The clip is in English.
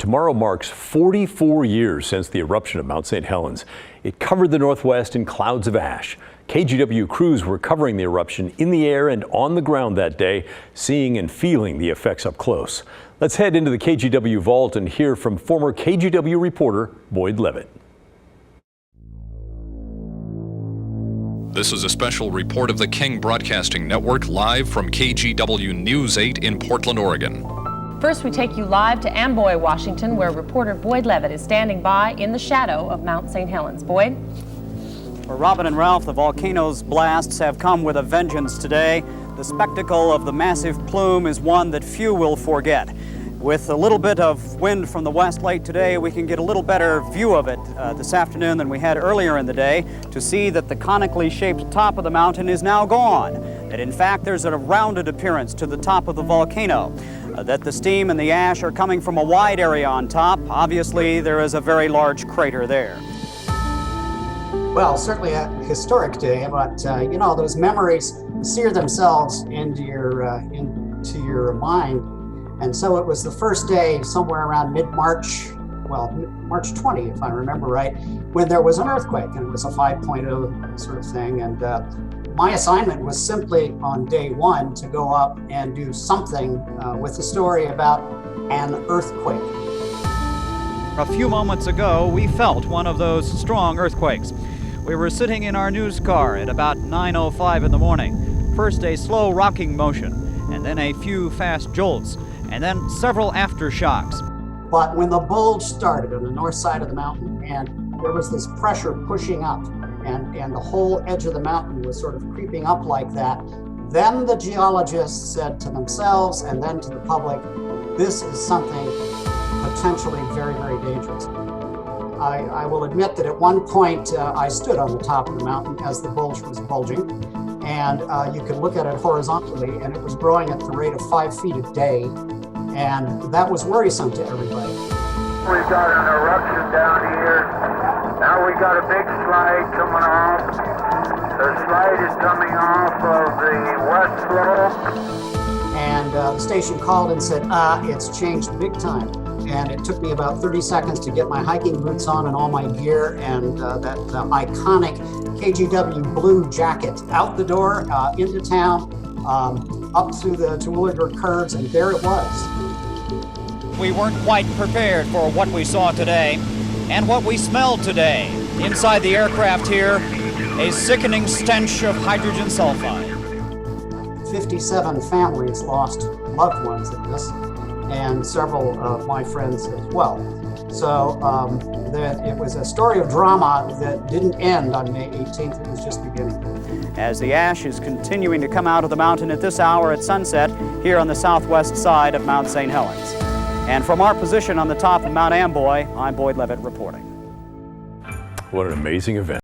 Tomorrow marks 44 years since the eruption of Mount St. Helens. It covered the Northwest in clouds of ash. KGW crews were covering the eruption in the air and on the ground that day, seeing and feeling the effects up close. Let's head into the KGW Vault and hear from former KGW reporter Boyd Levet. This is a special report of the King Broadcasting Network, live from KGW News 8 in Portland, Oregon. First, we take you live to Amboy, Washington, where reporter Boyd Levet is standing by in the shadow of Mount St. Helens. Boyd? For Robin and Ralph, the volcano's blasts have come with a vengeance today. The spectacle of the massive plume is one that few will forget. With a little bit of wind from the west late today, we can get a little better view of it this afternoon than we had earlier in the day to see that the conically shaped top of the mountain is now gone. That in fact there's a rounded appearance to the top of the volcano. That the steam and the ash are coming from a wide area on top. Obviously there is a very large crater there. Well, certainly a historic day, but you know, those memories sear themselves into your mind. And so it was the first day, somewhere around mid-March, well, March 20, if I remember right, when there was an earthquake, and it was a 5.0 sort of thing. And my assignment was simply on day one to go up and do something with the story about an earthquake. A few moments ago, we felt one of those strong earthquakes. We were sitting in our news car at about 9:05 in the morning. First a slow rocking motion, and then a few fast jolts, and then several aftershocks. But when the bulge started on the north side of the mountain, and there was this pressure pushing up, and the whole edge of the mountain was sort of creeping up like that, then the geologists said to themselves and then to the public, this is something potentially very, very dangerous. I will admit that at one point I stood on the top of the mountain as the bulge was bulging, and you could look at it horizontally, and it was growing at the rate of 5 feet a day, and that was worrisome to everybody. We've got an eruption down here. Now we got a big slide coming off. The slide is coming off of the west slope. And the station called and said, it's changed big time. And it took me about 30 seconds to get my hiking boots on and all my gear and that iconic KGW blue jacket out the door, into town, up through the Terwilliger curves, and there it was. We weren't quite prepared for what we saw today and what we smelled today. Inside the aircraft here, a sickening stench of hydrogen sulfide. 57 families lost loved ones in this, and several of my friends as well. So it was a story of drama that didn't end on May 18th, it was just beginning. As the ash is continuing to come out of the mountain at this hour at sunset here on the southwest side of Mount St. Helens. And from our position on the top of Mount Amboy, I'm Boyd Levet reporting. What an amazing event.